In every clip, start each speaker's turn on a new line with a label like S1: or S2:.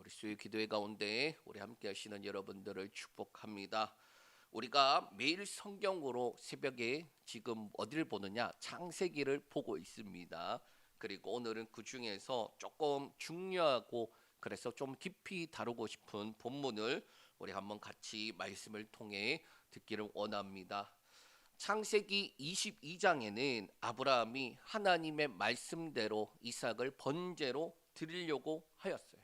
S1: 우리 수요 기도회 가운데 우리 함께 하시는 여러분들을 축복합니다. 우리가 매일 성경으로 새벽에 지금 어디를 보느냐? 창세기를 보고 있습니다. 그리고 오늘은 그 중에서 조금 중요하고 그래서 좀 깊이 다루고 싶은 본문을 우리 한번 같이 말씀을 통해 듣기를 원합니다. 창세기 22장에는 아브라함이 하나님의 말씀대로 이삭을 번제로 드리려고 하였어요.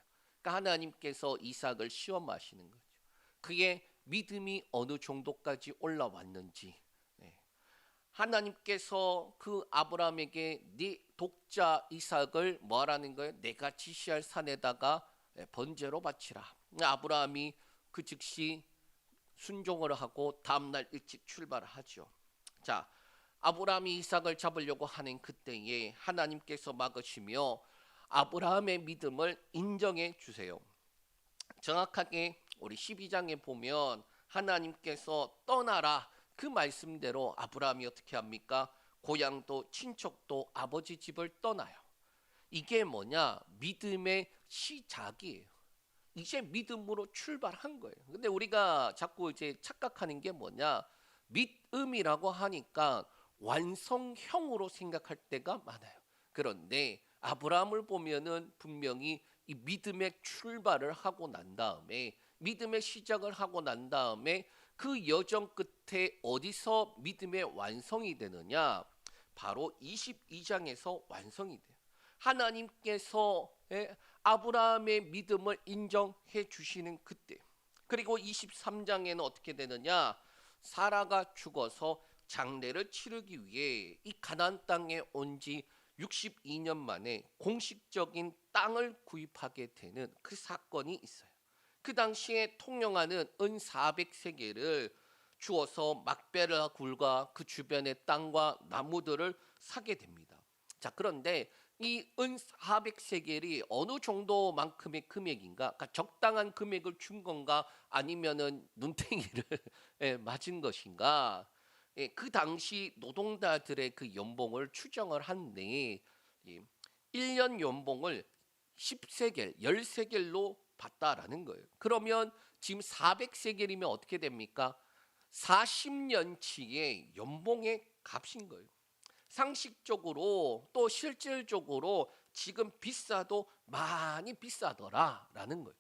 S1: 그러니까 하나님께서 이삭을 시험하시는 거죠. 그의 믿음이 어느 정도까지 올라왔는지. 네. 하나님께서 그 아브라함에게 네 독자 이삭을 뭐하라는 거예요? 내가 지시할 산에다가 번제로 바치라. 아브라함이 그 즉시 순종을 하고 다음날 일찍 출발을 하죠. 자, 아브라함이 이삭을 잡으려고 하는 그때에 하나님께서 막으시며 아브라함의 믿음을 인정해 주세요. 정확하게 우리 12장에 보면 하나님께서 떠나라 그 말씀대로 아브라함이 어떻게 합니까? 고향도 친척도 아버지 집을 떠나요. 이게 뭐냐? 믿음의 시작이에요. 이제 믿음으로 출발한 거예요. 근데 우리가 자꾸 이제 착각하는 게 뭐냐? 믿음이라고 하니까 완성형으로 생각할 때가 많아요. 그런데 아브라함을 보면은 분명히 이 믿음의 출발을 하고 난 다음에 믿음의 시작을 하고 난 다음에 그 여정 끝에 어디서 믿음의 완성이 되느냐? 바로 22장에서 완성이 돼요. 하나님께서 아브라함의 믿음을 인정해 주시는 그때. 그리고 23장에는 어떻게 되느냐? 사라가 죽어서 장례를 치르기 위해 이 가나안 땅에 온 지 62년 만에 공식적인 땅을 구입하게 되는 그 사건이 있어요. 그 당시에 통용하는 은 400세겔을 주어서 막베라 굴과 그 주변의 땅과 나무들을 사게 됩니다. 자, 그런데 이 은 400세겔이 어느 정도만큼의 금액인가? 그러니까 적당한 금액을 준 건가? 아니면은 눈탱이를 맞은 것인가? 예, 그 당시 노동자들의 그 연봉을 추정을 한데 1년 연봉을 10세겔, 10세겔로 받다라는 거예요. 그러면 지금 400세겔이면 어떻게 됩니까? 40년치의 연봉의 값인 거예요. 상식적으로 또 실질적으로 지금 비싸도 많이 비싸더라라는 거예요.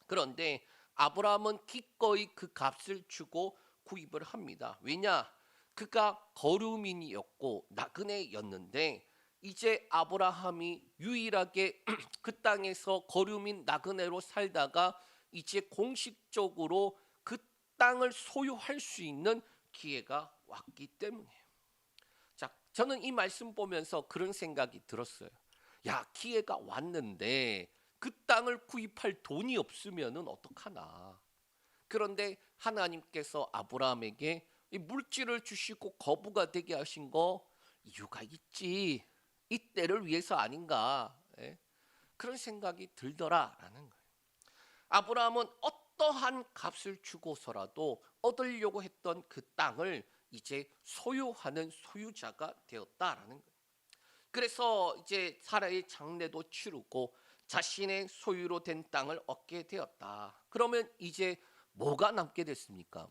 S1: 그런데 아브라함은 기꺼이 그 값을 주고 구입을 합니다. 왜냐? 그가 거류민이었고 나그네였는데 이제 아브라함이 유일하게 그 땅에서 거류민 나그네로 살다가 이제 공식적으로 그 땅을 소유할 수 있는 기회가 왔기 때문이에요. 자, 저는 이 말씀 보면서 그런 생각이 들었어요. 야, 기회가 왔는데 그 땅을 구입할 돈이 없으면은 어떡하나. 그런데 하나님께서 아브라함에게 이 물질을 주시고 거부가 되게 하신 거 이유가 있지. 이 때를 위해서 아닌가. 예? 그런 생각이 들더라라는 거예요. 아브라함은 어떠한 값을 주고서라도 얻으려고 했던 그 땅을 이제 소유하는 소유자가 되었다라는 거예요. 그래서 이제 사라의 장례도 치르고 자신의 소유로 된 땅을 얻게 되었다. 그러면 이제 뭐가 남게 됐습니까?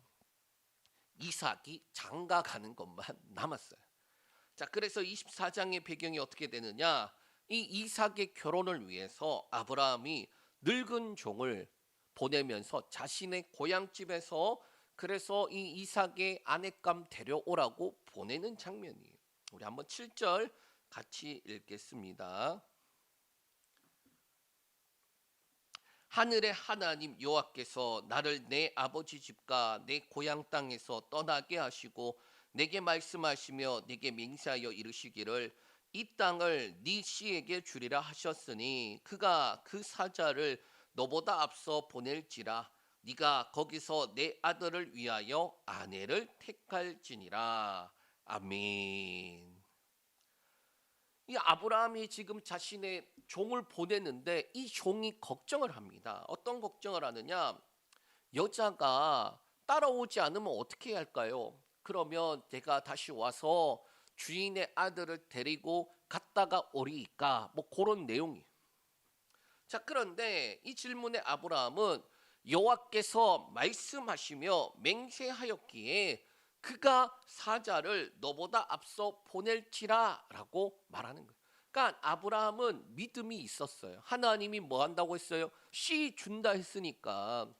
S1: 이삭이 장가 가는 것만 남았어요. 자, 그래서 24장의 배경이 어떻게 되느냐? 이 이삭의 결혼을 위해서 아브라함이 늙은 종을 보내면서 자신의 고향집에서 그래서 이 이삭의 아내감 데려오라고 보내는 장면이에요. 우리 한번 7절 같이 읽겠습니다. 하늘의 하나님 여호와께서 나를 내 아버지 집과 내 고향 땅에서 떠나게 하시고 내게 말씀하시며 내게 맹세하여 이르시기를 이 땅을 네 씨에게 주리라 하셨으니 그가 그 사자를 너보다 앞서 보낼지라 네가 거기서 내 아들을 위하여 아내를 택할지니라. 아멘. 이 아브라함이 지금 자신의 종을 보내는데 이 종이 걱정을 합니다. 어떤 걱정을 하느냐? 여자가 따라오지 않으면 어떻게 할까요? 그러면 내가 다시 와서 주인의 아들을 데리고 갔다가 오리이까 뭐 그런 내용이에요. 자, 그런데 이 질문에 아브라함은 여호와께서 말씀하시며 맹세하였기에 그가 사자를 너보다 앞서 보낼지라라고 말하는 거예요. 그러니까 아브라함은 믿음이 있었어요. 하나님이 뭐 한다고 했어요? 씨 준다 했으니까.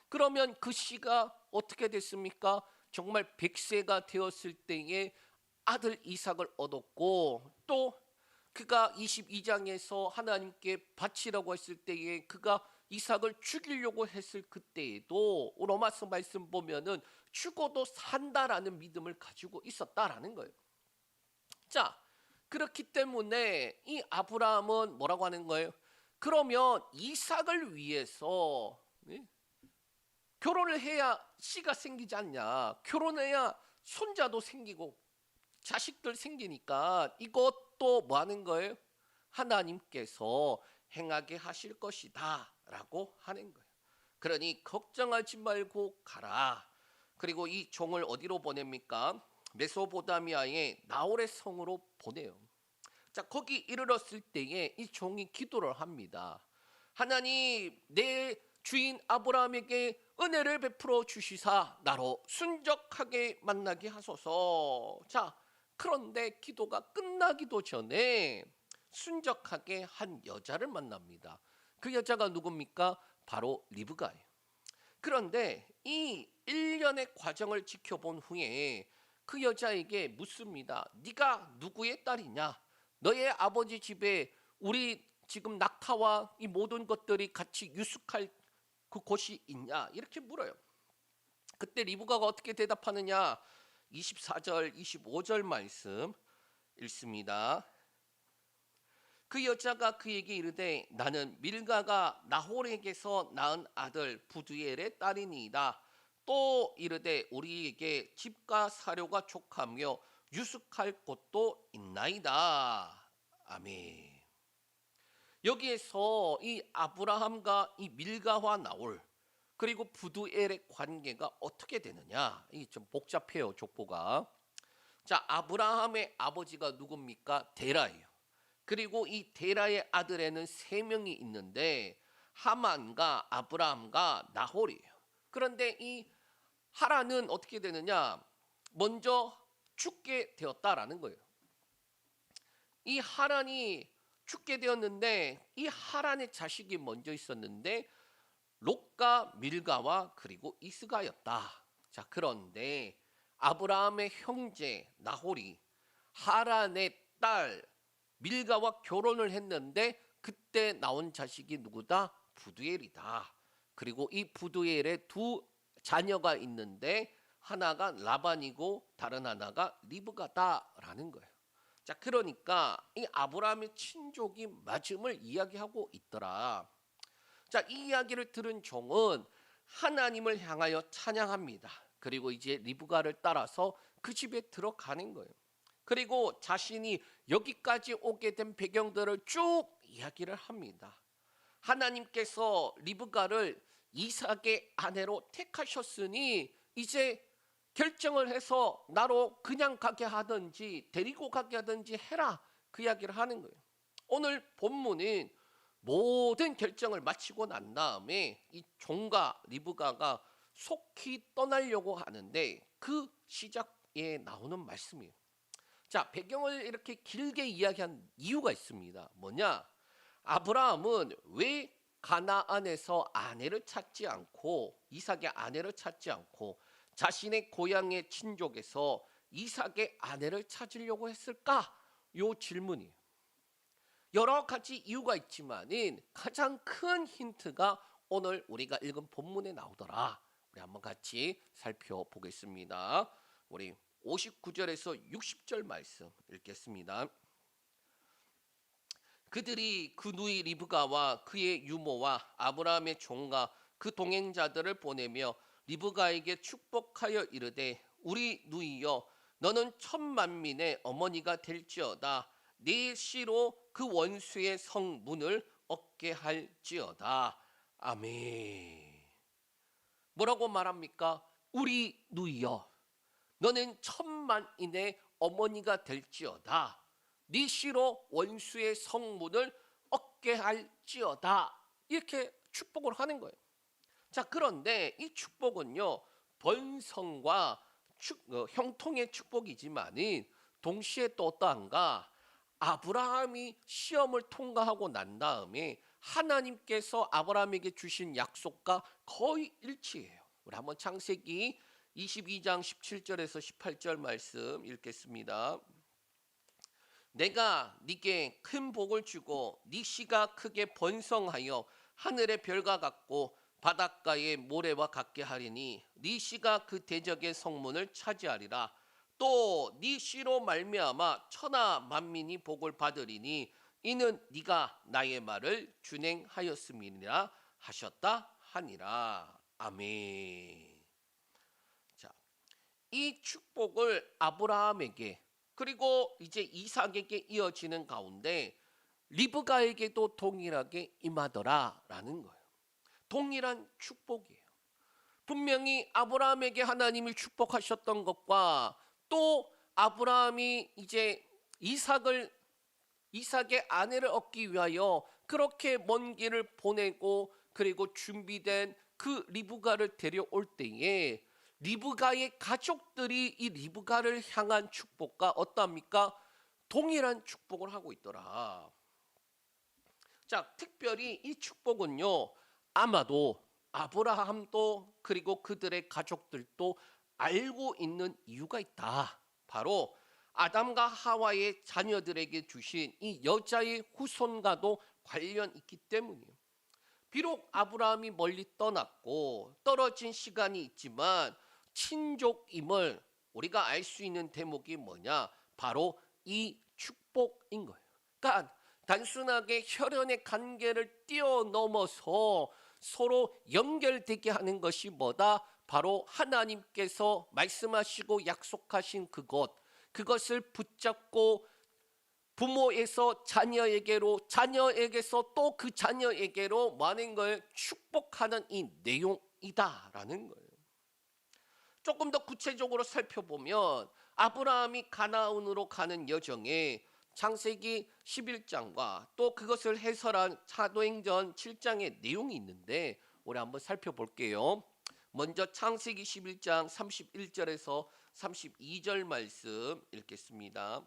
S1: 그러면 그 씨가 어떻게 됐습니까? 정말 100세가 되었을 때에 아들 이삭을 얻었고, 또 그가 22장에서 하나님께 바치라고 했을 때에 그가 이삭을 죽이려고 했을 그때에도 로마서 말씀 보면은 죽어도 산다라는 믿음을 가지고 있었다라는 거예요. 자, 그렇기 때문에 이 아브라함은 뭐라고 하는 거예요? 그러면 이삭을 위해서, 네? 결혼을 해야 씨가 생기지 않냐? 결혼해야 손자도 생기고 자식들 생기니까 이것도 뭐 하는 거예요? 하나님께서 행하게 하실 것이다 라고 하는 거예요. 그러니 걱정하지 말고 가라. 그리고 이 종을 어디로 보냅니까? 메소포타미아의 나홀의 성으로 보내요. 자, 거기 이르렀을 때에 이 종이 기도를 합니다. 하나님, 내 주인 아브라함에게 은혜를 베풀어 주시사 나로 순적하게 만나게 하소서. 자, 그런데 기도가 끝나기도 전에 순적하게 한 여자를 만납니다. 그 여자가 누굽니까? 바로 리브가예요. 그런데 이 1년의 과정을 지켜본 후에 그 여자에게 묻습니다. 네가 누구의 딸이냐? 너의 아버지 집에 우리 지금 낙타와 이 모든 것들이 같이 유숙할 그 곳이 있냐? 이렇게 물어요. 그때 리브가가 어떻게 대답하느냐? 24절, 25절 말씀 읽습니다. 그 여자가 그에게 이르되 나는 밀가가 나홀에게서 낳은 아들 부두엘의 딸이니이다. 또 이르되 우리에게 집과 사료가 족하며 유숙할 곳도 있나이다. 아멘. 여기에서 이 아브라함과 이 밀가와 나홀 그리고 부두엘의 관계가 어떻게 되느냐? 이 좀 복잡해요, 족보가. 자, 아브라함의 아버지가 누굽니까? 데라예요. 그리고 이 데라의 아들에는 세 명이 있는데 하만과 아브라함과 나홀이에요. 그런데 이 하란은 어떻게 되느냐? 먼저 죽게 되었다라는 거예요. 이 하란이 죽게 되었는데 이 하란의 자식이 먼저 있었는데 롯과 밀가와 그리고 이스가였다. 자, 그런데 아브라함의 형제 나홀이 하란의 딸 밀가와 결혼을 했는데 그때 나온 자식이 누구다? 부두엘이다. 그리고 이 부두엘의 두 자녀가 있는데 하나가 라반이고 다른 하나가 리브가다라는 거예요. 자, 그러니까 이 아브라함의 친족이 맞음을 이야기하고 있더라. 자, 이 이야기를 들은 종은 하나님을 향하여 찬양합니다. 그리고 이제 리브가를 따라서 그 집에 들어가는 거예요. 그리고 자신이 여기까지 오게 된 배경들을 쭉 이야기를 합니다. 하나님께서 리브가를 이삭의 아내로 택하셨으니 이제 결정을 해서 나로 그냥 가게 하든지 데리고 가게 하든지 해라. 그 이야기를 하는 거예요. 오늘 본문은 모든 결정을 마치고 난 다음에 이 종과 리브가가 속히 떠나려고 하는데 그 시작에 나오는 말씀이에요. 자, 배경을 이렇게 길게 이야기한 이유가 있습니다. 뭐냐? 아브라함은 왜 가나안에서 아내를 찾지 않고 이삭의 아내를 찾지 않고 자신의 고향의 친족에서 이삭의 아내를 찾으려고 했을까? 요 질문이에요. 여러 가지 이유가 있지만은 가장 큰 힌트가 오늘 우리가 읽은 본문에 나오더라. 우리 한번 같이 살펴보겠습니다. 우리 59절에서 60절 말씀 읽겠습니다. 그들이 그 누이 리브가와 그의 유모와 아브라함의 종과 그 동행자들을 보내며 리브가에게 축복하여 이르되 우리 누이여 너는 천만민의 어머니가 될지어다. 네 씨로 그 원수의 성문을 얻게 할지어다. 아멘. 뭐라고 말합니까? 우리 누이여 너는 천만인의 어머니가 될지어다. 네 씨로 원수의 성문을 얻게 할지어다. 이렇게 축복을 하는 거예요. 자, 그런데 이 축복은요, 번성과 형통의 축복이지만은 동시에 또 어떠한가? 아브라함이 시험을 통과하고 난 다음에 하나님께서 아브라함에게 주신 약속과 거의 일치해요. 우리 한번 창세기 22장 17절에서 18절 말씀 읽겠습니다. 내가 네게 큰 복을 주고 네 씨가 크게 번성하여 하늘의 별과 같고 바닷가의 모래와 같게 하리니 네 씨가 그 대적의 성문을 차지하리라. 또 네 씨로 말미암아 천하 만민이 복을 받으리니 이는 네가 나의 말을 준행하였음이니라 하셨다 하니라. 아멘. 자, 이 축복을 아브라함에게 그리고 이제 이삭에게 이어지는 가운데 리브가에게도 동일하게 임하더라라는 거예요. 동일한 축복이에요. 분명히 아브라함에게 하나님이 축복하셨던 것과 또 아브라함이 이제 이삭의 아내를 얻기 위하여 그렇게 먼 길을 보내고 그리고 준비된 그 리브가를 데려올 때에 리브가의 가족들이 이 리브가를 향한 축복과 어떠합니까? 동일한 축복을 하고 있더라. 자, 특별히 이 축복은요, 아마도 아브라함도 그리고 그들의 가족들도 알고 있는 이유가 있다. 바로 아담과 하와의 자녀들에게 주신 이 여자의 후손과도 관련 있기 때문이에요. 비록 아브라함이 멀리 떠났고 떨어진 시간이 있지만 친족임을 우리가 알 수 있는 대목이 뭐냐? 바로 이 축복인 거예요. 그러니까 단순하게 혈연의 관계를 뛰어넘어서 서로 연결되게 하는 것이 뭐다? 바로 하나님께서 말씀하시고 약속하신 그것을 붙잡고 부모에서 자녀에게로, 자녀에게서 또 그 자녀에게로 많은 걸 축복하는 이 내용이다라는 거예요. 조금 더 구체적으로 살펴보면 아브라함이 가나안으로 가는 여정에 창세기 11장과 또 그것을 해설한 사도행전 7장의 내용이 있는데 우리 한번 살펴볼게요. 먼저 창세기 11장 31절에서 32절 말씀 읽겠습니다.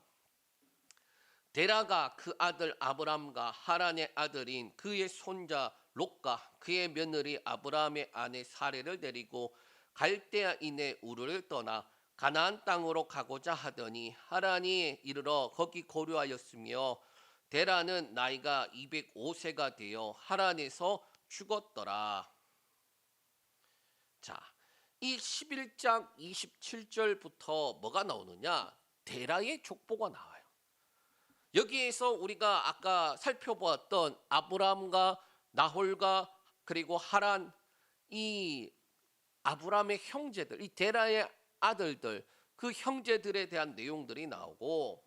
S1: 데라가 그 아들 아브람과 하란의 아들인 그의 손자 롯과 그의 며느리 아브라함의 아내 사레를 데리고 갈대아인의 우르를 떠나 가나안 땅으로 가고자 하더니 하란이 이르러 거기 고려하였으며 데라는 나이가 205세가 되어 하란에서 죽었더라. 자, 이 11장 27절부터 뭐가 나오느냐? 데라의 족보가 나와요. 여기에서 우리가 아까 살펴보았던 아브람과 나홀과 그리고 하란, 이 아브람의 형제들, 이 데라의 아들들, 그 형제들에 대한 내용들이 나오고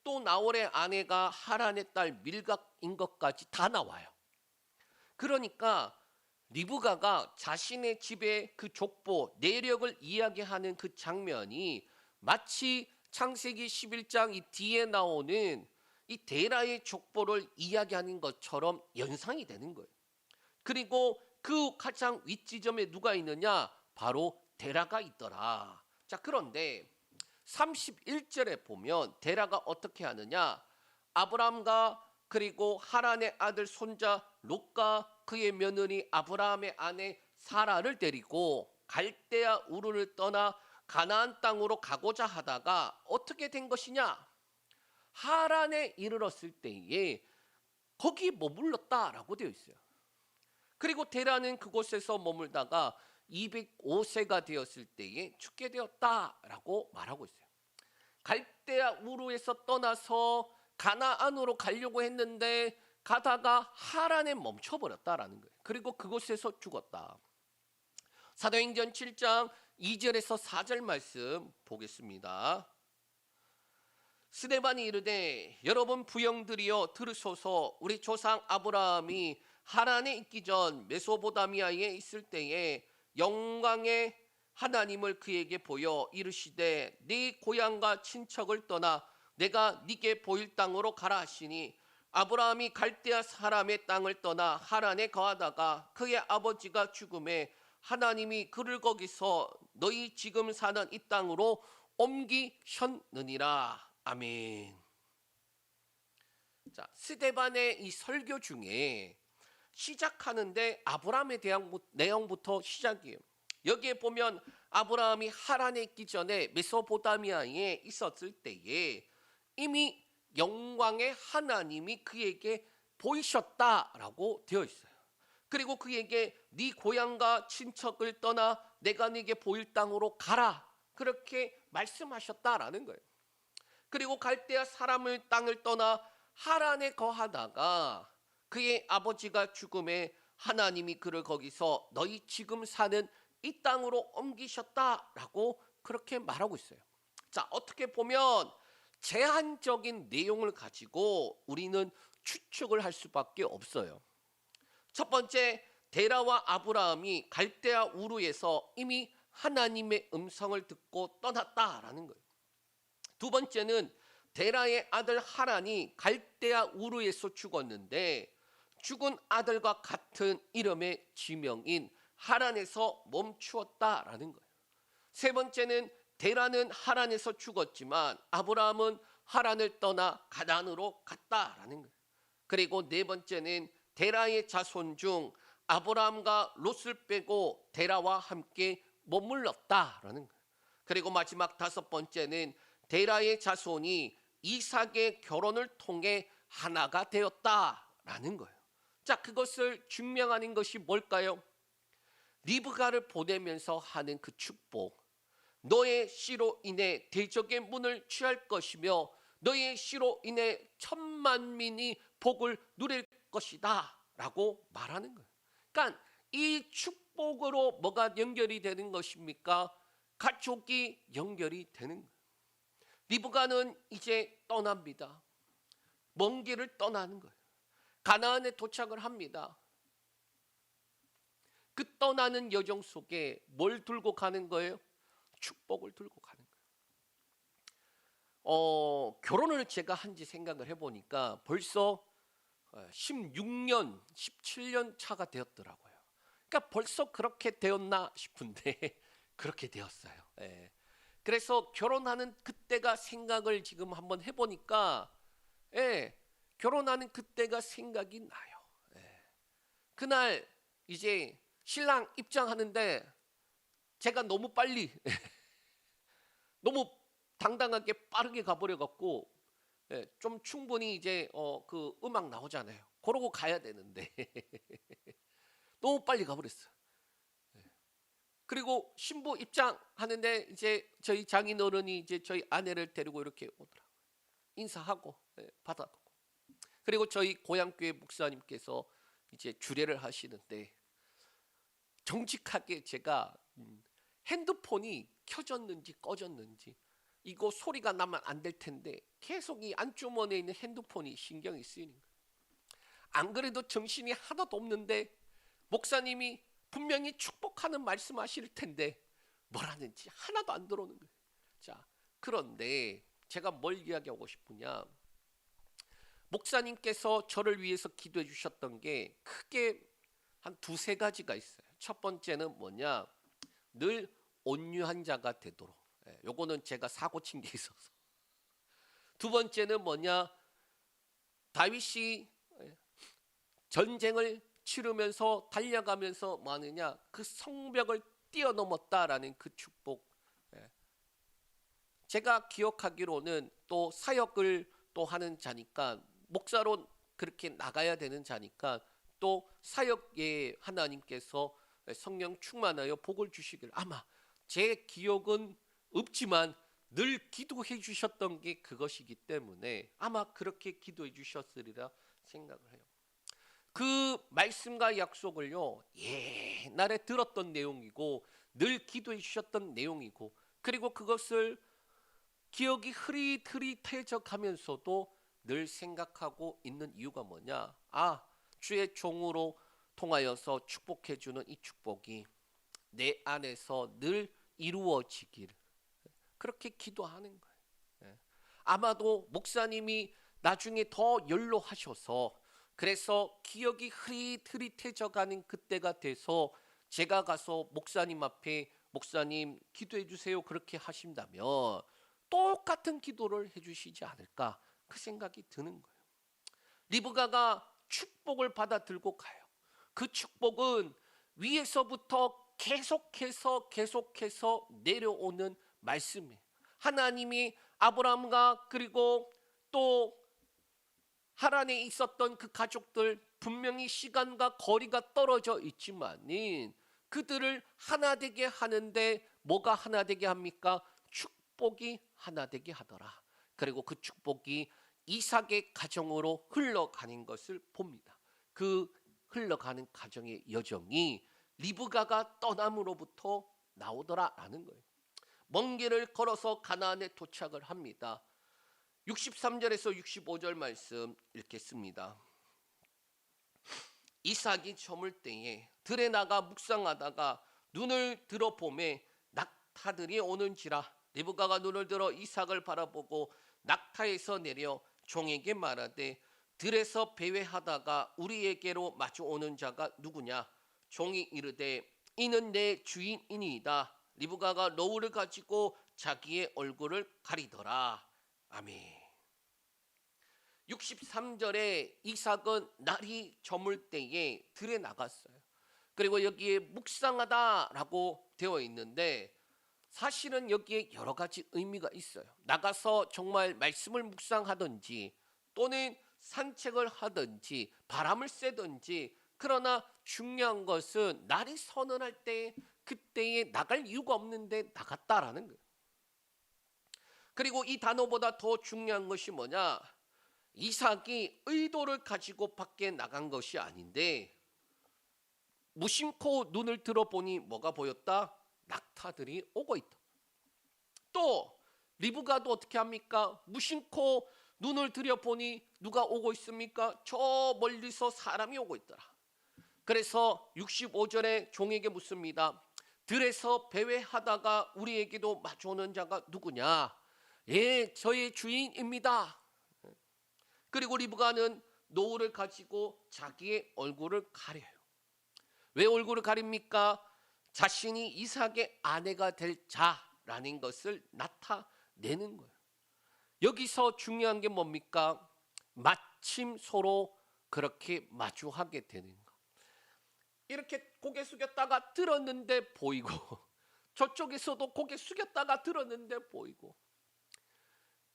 S1: 또 나홀의 아내가 하란의 딸 밀각인 것까지 다 나와요. 그러니까 리브가가 자신의 집의 그 족보, 내력을 이야기하는 그 장면이 마치 창세기 11장 이 뒤에 나오는 이 데라의 족보를 이야기하는 것처럼 연상이 되는 거예요. 그리고 그 가장 윗지점에 누가 있느냐? 바로 데라가 있더라. 자, 그런데 31절에 보면 데라가 어떻게 하느냐? 아브람과 그리고 하란의 아들 손자 롯과 그의 며느리 아브라함의 아내 사라를 데리고 갈대아 우르를 떠나 가나안 땅으로 가고자 하다가 어떻게 된 것이냐? 하란에 이르렀을 때에 거기 머물렀다라고 되어 있어요. 그리고 데라는 그곳에서 머물다가 205세가 되었을 때에 죽게 되었다라고 말하고 있어요. 갈대아 우르에서 떠나서 가나안으로 가려고 했는데 가다가 하란에 멈춰버렸다라는 거예요. 그리고 그곳에서 죽었다. 사도행전 7장 2절에서 4절 말씀 보겠습니다. 스데반이 이르되 여러분 부형들이여 들으소서. 우리 조상 아브라함이 하란에 있기 전 메소포타미아에 있을 때에 영광의 하나님을 그에게 보여 이르시되 네 고향과 친척을 떠나 내가 네게 보일 땅으로 가라 하시니 아브라함이 갈대아 사람의 땅을 떠나 하란에 거하다가 그의 아버지가 죽음에 하나님이 그를 거기서 너희 지금 사는 이 땅으로 옮기셨느니라. 아멘. 자, 스데반의 이 설교 중에 시작하는데 아브라함에 대한 내용부터 시작이에요. 여기에 보면 아브라함이 하란에 있기 전에 메소포타미아에 있었을 때에 이미 영광의 하나님이 그에게 보이셨다라고 되어 있어요. 그리고 그에게 네 고향과 친척을 떠나 내가 네게 보일 땅으로 가라, 그렇게 말씀하셨다라는 거예요. 그리고 갈대아 사람을 땅을 떠나 하란에 거하다가 그의 아버지가 죽음에 하나님이 그를 거기서 너희 지금 사는 이 땅으로 옮기셨다라고 그렇게 말하고 있어요. 자, 어떻게 보면 제한적인 내용을 가지고 우리는 추측을 할 수밖에 없어요. 첫 번째, 데라와 아브라함이 갈대아 우르에서 이미 하나님의 음성을 듣고 떠났다라는 거예요. 두 번째는 데라의 아들 하란이 갈대아 우르에서 죽었는데 죽은 아들과 같은 이름의 지명인 하란에서 멈추었다라는 거예요. 세 번째는 데라는 하란에서 죽었지만 아브라함은 하란을 떠나 가나안으로 갔다라는 거예요. 그리고 네 번째는 데라의 자손 중 아브라함과 롯을 빼고 데라와 함께 머물렀다라는 거예요. 그리고 마지막 다섯 번째는 데라의 자손이 이삭의 결혼을 통해 하나가 되었다라는 거예요. 자, 그것을 증명하는 것이 뭘까요? 리브가를 보내면서 하는 그 축복. 너의 씨로 인해 대적의 문을 취할 것이며 너의 씨로 인해 천만민이 복을 누릴 것이다 라고 말하는 거예요. 그러니까 이 축복으로 뭐가 연결이 되는 것입니까? 가족이 연결이 되는 거예요. 리브가는 이제 떠납니다. 먼 길을 떠나는 거예요. 가나안에 도착을 합니다. 그 떠나는 여정 속에 뭘 들고 가는 거예요? 축복을 들고 가는 거예요. 결혼을 제가 한지 생각을 해보니까 벌써 16년, 17년 차가 되었더라고요. 그러니까 벌써 그렇게 되었나 싶은데 그렇게 되었어요. 예. 그래서 결혼하는 그때가 생각을 지금 한번 해보니까 결혼하는 그때가 생각이 나요. 그날 이제 신랑 입장하는데 제가 너무 빨리 너무 당당하게 빠르게 가버려갖고 좀 충분히 이제 그 음악 나오잖아요. 그러고 가야 되는데 너무 빨리 가버렸어요. 그리고 신부 입장하는데 이제 저희 장인어른이 이제 저희 아내를 데리고 이렇게 오더라고요. 인사하고 받아가고. 그리고 저희 고향교회 목사님께서 이제 주례를 하시는데 정직하게 제가 핸드폰이 켜졌는지 꺼졌는지 이거 소리가 나면 안 될 텐데 계속 이 안주머니에 있는 핸드폰이 신경이 쓰이는 거예요. 안 그래도 정신이 하나도 없는데 목사님이 분명히 축복하는 말씀하실 텐데 뭘 하는지 하나도 안 들어오는 거예요. 자, 그런데 제가 뭘 이야기하고 싶으냐, 목사님께서 저를 위해서 기도해 주셨던 게 크게 한 두세 가지가 있어요. 첫 번째는 뭐냐, 늘 온유한 자가 되도록. 요거는 제가 사고 친 게 있어서. 두 번째는 뭐냐, 다윗이 전쟁을 치르면서 달려가면서 뭐 하느냐, 그 성벽을 뛰어넘었다라는 그 축복. 제가 기억하기로는 또 사역을 또 하는 자니까 목사로 그렇게 나가야 되는 자니까 또 사역에 하나님께서 성령 충만하여 복을 주시길, 아마 제 기억은 없지만 늘 기도해 주셨던 게 그것이기 때문에 아마 그렇게 기도해 주셨으리라 생각을 해요. 그 말씀과 약속을요, 옛날에 들었던 내용이고 늘 기도해 주셨던 내용이고, 그리고 그것을 기억이 흐릿흐릿해져 가면서도 늘 생각하고 있는 이유가 뭐냐, 주의 종으로 통하여서 축복해 주는 이 축복이 내 안에서 늘 이루어지길, 그렇게 기도하는 거예요. 아마도 목사님이 나중에 더 연로하셔서 그래서 기억이 흐릿흐릿해져 가는 그때가 돼서 제가 가서 목사님 앞에 목사님 기도해 주세요 그렇게 하신다면 똑같은 기도를 해주시지 않을까 그 생각이 드는 거예요. 리브가가 축복을 받아 들고 가요. 그 축복은 위에서부터 계속해서 내려오는 말씀이에요. 하나님이 아브라함과 그리고 또 하란에 있었던 그 가족들 분명히 시간과 거리가 떨어져 있지만은 그들을 하나 되게 하는데 뭐가 하나 되게 합니까? 축복이 하나 되게 하더라. 그리고 그 축복이 이삭의 가정으로 흘러가는 것을 봅니다. 그 흘러가는 가정의 여정이 리브가가 떠남으로부터 나오더라라는 거예요. 먼 길을 걸어서 가나안에 도착을 합니다. 63절에서 65절 말씀 읽겠습니다. 이삭이 저물 때에 들에 나가 묵상하다가 눈을 들어 보매 낙타들이 오는지라. 리브가가 눈을 들어 이삭을 바라보고 낙타에서 내려 종에게 말하되 들에서 배회하다가 우리에게로 마주오는 자가 누구냐. 종이 이르되 이는 내 주인이니이다. 리브가가 노울을 가지고 자기의 얼굴을 가리더라. 아멘. 63절에 이삭은 날이 저물 때에 들에 나갔어요. 그리고 여기에 묵상하다라고 되어 있는데 사실은 여기에 여러 가지 의미가 있어요. 나가서 정말 말씀을 묵상하든지 또는 산책을 하든지 바람을 쐬든지, 그러나 중요한 것은 날이 서늘할 때 그때에 나갈 이유가 없는데 나갔다라는 거예요. 그리고 이 단어보다 더 중요한 것이 뭐냐, 이삭이 의도를 가지고 밖에 나간 것이 아닌데 무심코 눈을 들어보니 뭐가 보였다? 낙타들이 오고 있다. 또 리브가도 어떻게 합니까? 무심코 눈을 들여보니 누가 오고 있습니까? 저 멀리서 사람이 오고 있더라. 그래서 65절에 종에게 묻습니다. 들에서 배회하다가 우리에게도 마주오는 자가 누구냐? 예, 저의 주인입니다. 그리고 리브가는 노울을 가지고 자기의 얼굴을 가려요. 왜 얼굴을 가립니까? 자신이 이삭의 아내가 될 자라는 것을 나타내는 거예요. 여기서 중요한 게 뭡니까? 마침 서로 그렇게 마주하게 되는 거. 이렇게 고개 숙였다가 들었는데 보이고 저쪽에서도 고개 숙였다가 들었는데 보이고,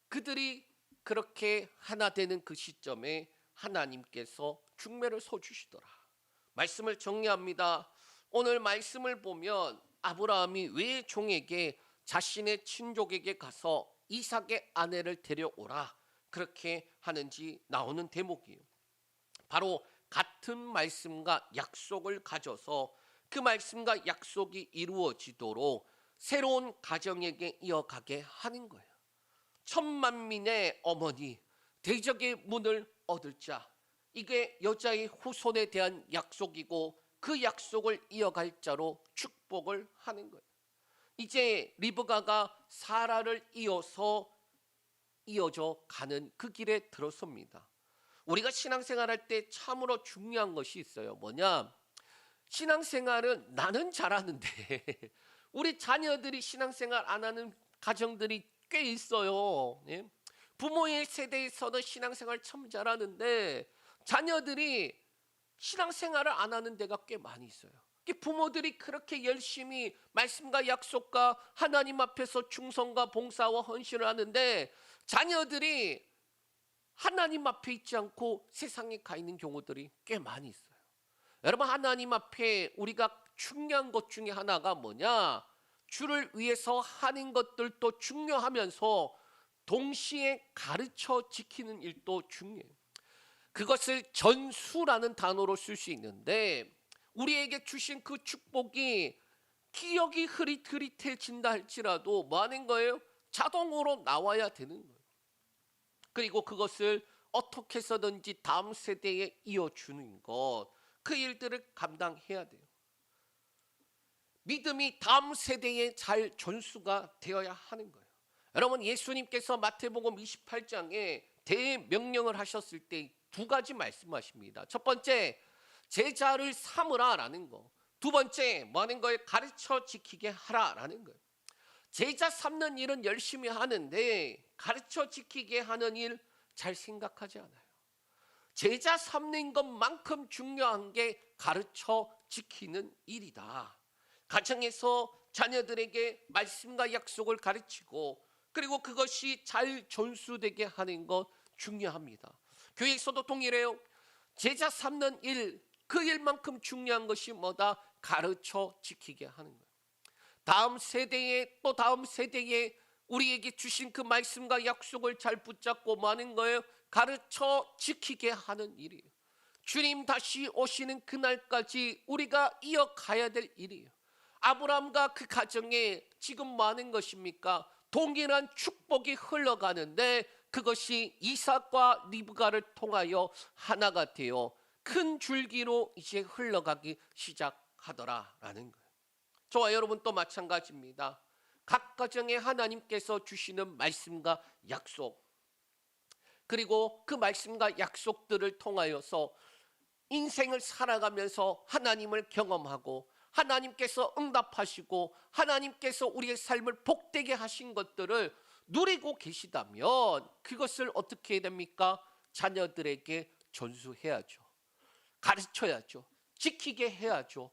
S1: 그들이 그렇게 하나 되는 그 시점에 하나님께서 중매를 서주시더라. 말씀을 정리합니다. 오늘 말씀을 보면 아브라함이 왜 종에게 자신의 친족에게 가서 이삭의 아내를 데려오라 그렇게 하는지 나오는 대목이에요. 바로 같은 말씀과 약속을 가져서 그 말씀과 약속이 이루어지도록 새로운 가정에게 이어가게 하는 거예요. 천만민의 어머니, 대적의 문을 얻을 자, 이게 여자의 후손에 대한 약속이고 그 약속을 이어갈 자로 축복을 하는 거예요. 이제 리브가가 사라를 이어져 가는 그 길에 들어섭니다. 우리가 신앙생활할 때 참으로 중요한 것이 있어요. 뭐냐? 신앙생활은 나는 잘하는데 우리 자녀들이 신앙생활 안 하는 가정들이 꽤 있어요. 예? 부모의 세대에서는 신앙생활 참 잘하는데 자녀들이 신앙생활을 안 하는 데가 꽤 많이 있어요. 부모들이 그렇게 열심히 말씀과 약속과 하나님 앞에서 충성과 봉사와 헌신을 하는데 자녀들이 하나님 앞에 있지 않고 세상에 가 있는 경우들이 꽤 많이 있어요. 여러분, 하나님 앞에 우리가 중요한 것 중에 하나가 뭐냐? 주를 위해서 하는 것들도 중요하면서 동시에 가르쳐 지키는 일도 중요해요. 그것을 전수라는 단어로 쓸 수 있는데 우리에게 주신 그 축복이 기억이 흐릿흐릿해진다 할지라도 뭐 하는 거예요? 자동으로 나와야 되는 거예요. 그리고 그것을 어떻게 해서든지 다음 세대에 이어주는 것, 그 일들을 감당해야 돼요. 믿음이 다음 세대에 잘 전수가 되어야 하는 거예요. 여러분, 예수님께서 마태복음 28장에 대명령을 하셨을 때 두 가지 말씀하십니다. 첫 번째, 제자를 삼으라라는 거. 두 번째, 뭐 하는 거예요? 가르쳐 지키게 하라라는 거예요. 제자 삼는 일은 열심히 하는데 가르쳐 지키게 하는 일 잘 생각하지 않아요. 제자 삼는 것만큼 중요한 게 가르쳐 지키는 일이다. 가정에서 자녀들에게 말씀과 약속을 가르치고 그리고 그것이 잘 전수되게 하는 것 중요합니다. 교회에서도 동일해요. 제자 삼는 일, 그 일만큼 중요한 것이 뭐다? 가르쳐 지키게 하는 거예요. 다음 세대에 또 다음 세대에 우리에게 주신 그 말씀과 약속을 잘 붙잡고 마는 거예요. 가르쳐 지키게 하는 일이에요. 주님 다시 오시는 그날까지 우리가 이어가야 될 일이에요. 아브라함과 그 가정에 지금 많은 것입니까? 동일한 축복이 흘러가는데 그것이 이삭과 리브가를 통하여 하나가 되어 큰 줄기로 이제 흘러가기 시작하더라라는 거예요. 저와 여러분 또 마찬가지입니다. 각 가정에 하나님께서 주시는 말씀과 약속, 그리고 그 말씀과 약속들을 통하여서 인생을 살아가면서 하나님을 경험하고 하나님께서 응답하시고 하나님께서 우리의 삶을 복되게 하신 것들을 누리고 계시다면 그것을 어떻게 해야 됩니까? 자녀들에게 전수해야죠. 가르쳐야죠. 지키게 해야죠.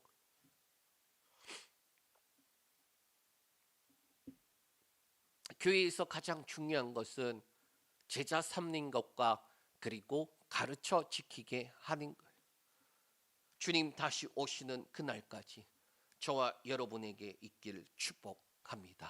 S1: 교회에서 가장 중요한 것은 제자 삼는 것과 그리고 가르쳐 지키게 하는 거예요. 주님 다시 오시는 그날까지 저와 여러분에게 있기를 축복합니다.